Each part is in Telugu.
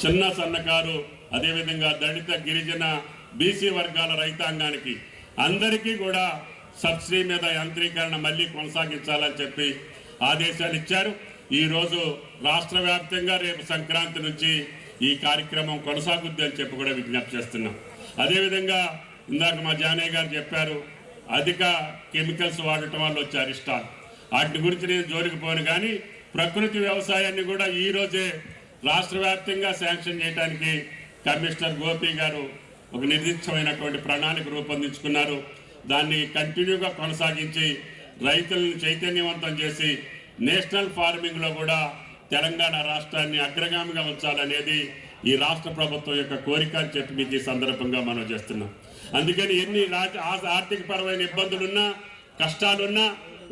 చిన్న సన్నకారు అదేవిధంగా దళిత గిరిజన బీసీ వర్గాల రైతాంగానికి అందరికీ కూడా సబ్సిడీ మీద యాంత్రీకరణ మళ్ళీ కొనసాగించాలని చెప్పి ఆదేశాలు ఇచ్చారు. ఈరోజు రాష్ట్ర వ్యాప్తంగా రేపు సంక్రాంతి నుంచి ఈ కార్యక్రమం కొనసాగుద్ది అని చెప్పి కూడా విజ్ఞప్తి చేస్తున్నాం. అదేవిధంగా ఇందాక మా జానయ్య గారు చెప్పారు, అధిక కెమికల్స్ వాడటం వల్ల వచ్చే అరిష్టాలు, వాటి గురించి నేను జోలికి పోను. కానీ ప్రకృతి వ్యవసాయాన్ని కూడా ఈరోజే రాష్ట్ర వ్యాప్తంగా శాంక్షన్ చేయడానికి కమిషనర్ గోపి గారు ఒక నిర్దిష్టమైనటువంటి ప్రణాళిక రూపొందించుకున్నారు. దాన్ని కంటిన్యూగా కొనసాగించి రైతులను చైతన్యవంతం చేసి నేషనల్ ఫార్మింగ్లో కూడా తెలంగాణ రాష్ట్రాన్ని అగ్రగామిగా ఉంచాలనేది ఈ రాష్ట్ర ప్రభుత్వం యొక్క కోరిక అని చెప్పి మీకు ఈ సందర్భంగా మనం చేస్తున్నాం. అందుకని ఎన్ని ఆర్థిక పరమైన ఇబ్బందులున్నా కష్టాలున్నా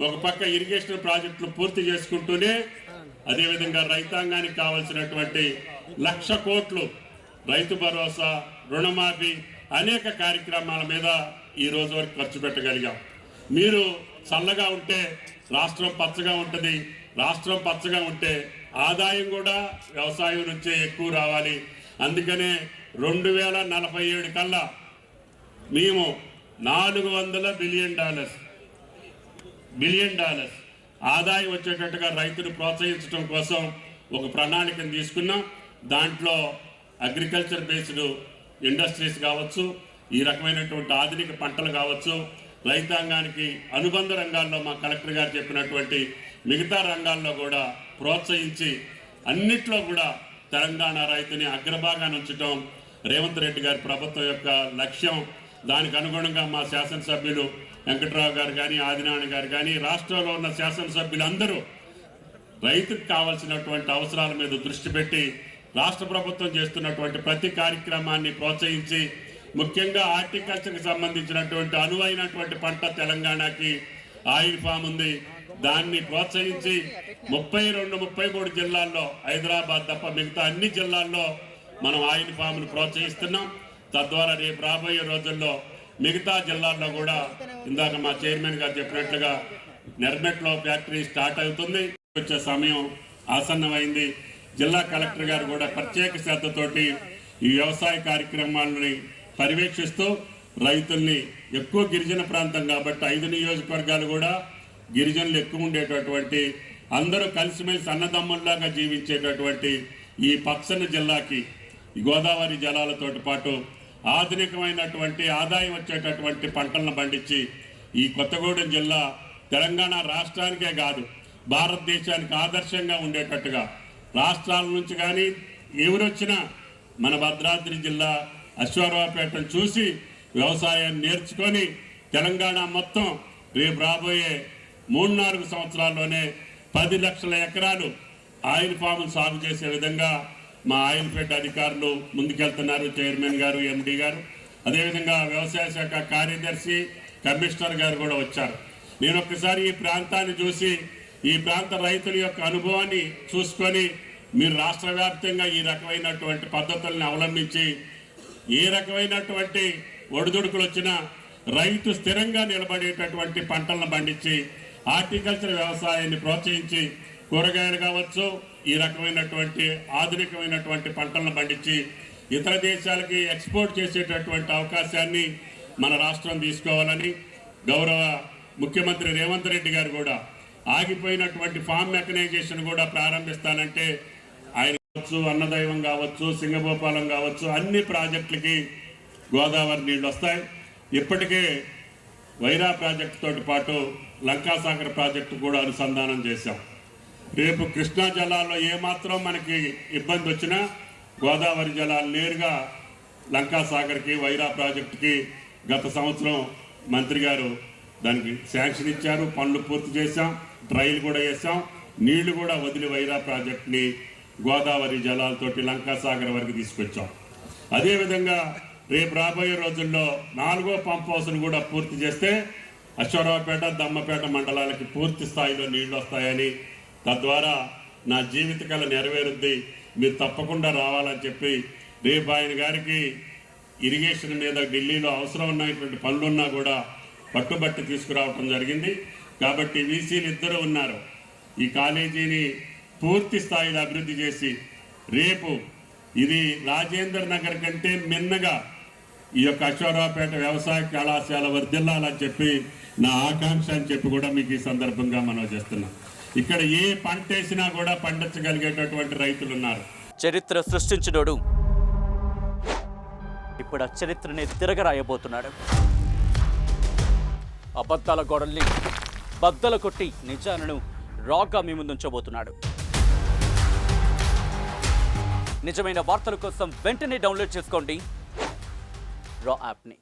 ఒక పక్క ఇరిగేషన్ ప్రాజెక్టులు పూర్తి చేసుకుంటూనే అదేవిధంగా రైతాంగానికి కావాల్సినటువంటి 1,00,000 కోట్లు రైతు భరోసా, రుణమాఫీ అనేక కార్యక్రమాల మీద ఈ రోజు వరకు ఖర్చు పెట్టగలిగాం. మీరు చల్లగా ఉంటే రాష్ట్రం పచ్చగా ఉంటుంది, రాష్ట్రం పచ్చగా ఉంటే ఆదాయం కూడా వ్యవసాయం నుంచే ఎక్కువ రావాలి. అందుకనే 2047 కల్లా మేము $400 బిలియన్ ఆదాయం వచ్చేటట్టుగా రైతును ప్రోత్సహించడం కోసం ఒక ప్రణాళికను తీసుకున్నాం. దాంట్లో అగ్రికల్చర్ బేస్డ్ ఇండస్ట్రీస్ కావచ్చు, ఈ రకమైనటువంటి ఆధునిక పంటలు కావచ్చు, రైతాంగానికి అనుబంధ రంగాల్లో మా కలెక్టర్ గారు చెప్పినటువంటి మిగతా రంగాల్లో కూడా ప్రోత్సహించి అన్నిట్లో కూడా తెలంగాణ రైతుని అగ్రభాగాన ఉంచడం రేవంత్ రెడ్డి గారి ప్రభుత్వం యొక్క లక్ష్యం. దానికి అనుగుణంగా మా శాసనసభ్యులు వెంకట్రావు గారు కానీ, ఆదినారాయణ గారు కానీ, రాష్ట్రంలో ఉన్న శాసనసభ్యులందరూ రైతుకు కావాల్సినటువంటి అవసరాల మీద దృష్టి పెట్టి రాష్ట్ర ప్రభుత్వం చేస్తున్నటువంటి ప్రతి కార్యక్రమాన్ని ప్రోత్సహించి, ముఖ్యంగా హార్టికల్చర్కి సంబంధించినటువంటి అనువైనటువంటి పంట తెలంగాణకి ఆయిల్ ఫామ్ ఉంది, దాన్ని ప్రోత్సహించి 32-33 జిల్లాల్లో, హైదరాబాద్ తప్ప మిగతా అన్ని జిల్లాల్లో మనం ఆయిల్ ఫామ్ను ప్రోత్సహిస్తున్నాం. తద్వారా రేపు రాబోయే రోజుల్లో మిగతా జిల్లాల్లో కూడా ఇందాక మా చైర్మన్ గారు చెప్పినట్లుగా నెర్మెట్లో ఫ్యాక్టరీ స్టార్ట్ అవుతుంది. వచ్చే సమయం ఆసన్నమైంది. జిల్లా కలెక్టర్ గారు కూడా ప్రత్యేక శ్రద్ధతోటి ఈ వ్యవసాయ కార్యక్రమాలని పర్యవేక్షిస్తూ రైతుల్ని, ఎక్కువ గిరిజన ప్రాంతం కాబట్టి 5 నియోజకవర్గాలు కూడా గిరిజనులు ఎక్కువ ఉండేటటువంటి, అందరూ కలిసిమెలిసి అన్నదమ్ముల్లాగా జీవించేటటువంటి ఈ పచ్చని జిల్లాకి గోదావరి జలాలతో పాటు ఆధునికమైనటువంటి ఆదాయం వచ్చేటటువంటి పంటలను పండించి ఈ కొత్తగూడెం జిల్లా తెలంగాణ రాష్ట్రానికే కాదు భారతదేశానికి ఆదర్శంగా ఉండేటట్టుగా, రాష్ట్రాల నుంచి కానీ ఎవరొచ్చినా మన భద్రాద్రి జిల్లా అశ్వారావుపేటను చూసి వ్యవసాయాన్ని నేర్చుకొని తెలంగాణ మొత్తం రేపు రాబోయే 3-4 సంవత్సరాల్లోనే 10 లక్షల ఎకరాలు ఆయిల్ ఫామ్ను సాగు చేసే విధంగా మా ఆయిల్ ఫెడ్ అధికారులు ముందుకెళ్తున్నారు. చైర్మన్ గారు, ఎండి గారు, అదేవిధంగా వ్యవసాయ శాఖ కార్యదర్శి, కమిషనర్ గారు కూడా వచ్చారు. నేను ఒక్కసారి ఈ ప్రాంతాన్ని చూసి ఈ ప్రాంత రైతుల యొక్క అనుభవాన్ని చూసుకొని మీరు రాష్ట్ర వ్యాప్తంగా ఈ రకమైనటువంటి పద్ధతులను అవలంబించి ఏ రకమైనటువంటి ఒడిదుడుకులు వచ్చినా రైతు స్థిరంగా నిలబడేటటువంటి పంటలను పండించి హార్టికల్చర్ వ్యవసాయాన్ని ప్రోత్సహించి కూరగాయలు కావచ్చు, ఈ రకమైనటువంటి ఆధునికమైనటువంటి పంటలను పండించి ఇతర దేశాలకి ఎక్స్పోర్ట్ చేసేటటువంటి అవకాశాన్ని మన రాష్ట్రం తీసుకోవాలని గౌరవ ముఖ్యమంత్రి రేవంత్ రెడ్డి గారు కూడా ఆగిపోయినటువంటి ఫామ్ మెకనైజేషన్ కూడా ప్రారంభిస్తానంటే ఆయన కావచ్చు, అన్నదైవం కావచ్చు, సింగభూపాలం కావచ్చు, అన్ని ప్రాజెక్టులకి గోదావరి నీళ్ళు వస్తాయి. ఇప్పటికే వైరా ప్రాజెక్టు తోటి పాటు లంకాసాగర్ ప్రాజెక్టు కూడా అనుసంధానం చేశాం. రేపు కృష్ణా జలాల్లో ఏమాత్రం మనకి ఇబ్బంది వచ్చినా గోదావరి జలాలు నేరుగా లంకాసాగర్కి, వైరా ప్రాజెక్టుకి గత సంవత్సరం మంత్రి గారు దానికి శాంక్షన్ ఇచ్చారు. పనులు పూర్తి చేశాం, ట్రయల్ కూడా చేశాం, నీళ్లు కూడా వదిలి వైరా ప్రాజెక్టుని గోదావరి జలాలతోటి లంకాసాగర్ వరకు తీసుకొచ్చాం. అదేవిధంగా రేపు రాబోయే రోజుల్లో 4వ పంప్ హౌస్ను కూడా పూర్తి చేస్తే అశ్వారావుపేట, దమ్మపేట మండలాలకి పూర్తి స్థాయిలో నీళ్లు వస్తాయని, తద్వారా నా జీవితకాల నెరవేరుద్ది, మీరు తప్పకుండా రావాలని చెప్పి రేపు ఆయన గారికి ఇరిగేషన్ మీద ఢిల్లీలో అవసరం ఉన్నటువంటి పనులున్నా కూడా పట్టుబట్టి తీసుకురావటం జరిగింది. కాబట్టి వీసీలు ఇద్దరు ఉన్నారు. ఈ కాలేజీని పూర్తి స్థాయిలో అభివృద్ధి చేసి రేపు ఇది రాజేంద్ర నగర్ కంటే మిన్నగా ఈ యొక్క అశ్వారావుపేట వ్యవసాయ కళాశాల వర్ధిల్లాలని చెప్పి నా ఆకాంక్ష అని చెప్పి కూడా మీకు ఈ సందర్భంగా మనం చేస్తున్నాం. ఇక్కడ ఏ పంట వేసినా కూడా పండించగలిగేటటువంటి రైతులు ఉన్నారు. చరిత్ర సృష్టించినోడు ఇప్పుడు ఆ చరిత్రని తిరగరాయబోతున్నాడు. అబద్ధాల గోడల్ని బద్దలు కొట్టి నిజాలను రాగా మీ ముందుంచబోతున్నాడు. నిజమైన వార్తల కోసం వెంటనే డౌన్లోడ్ చేసుకోండి రా యాప్ని.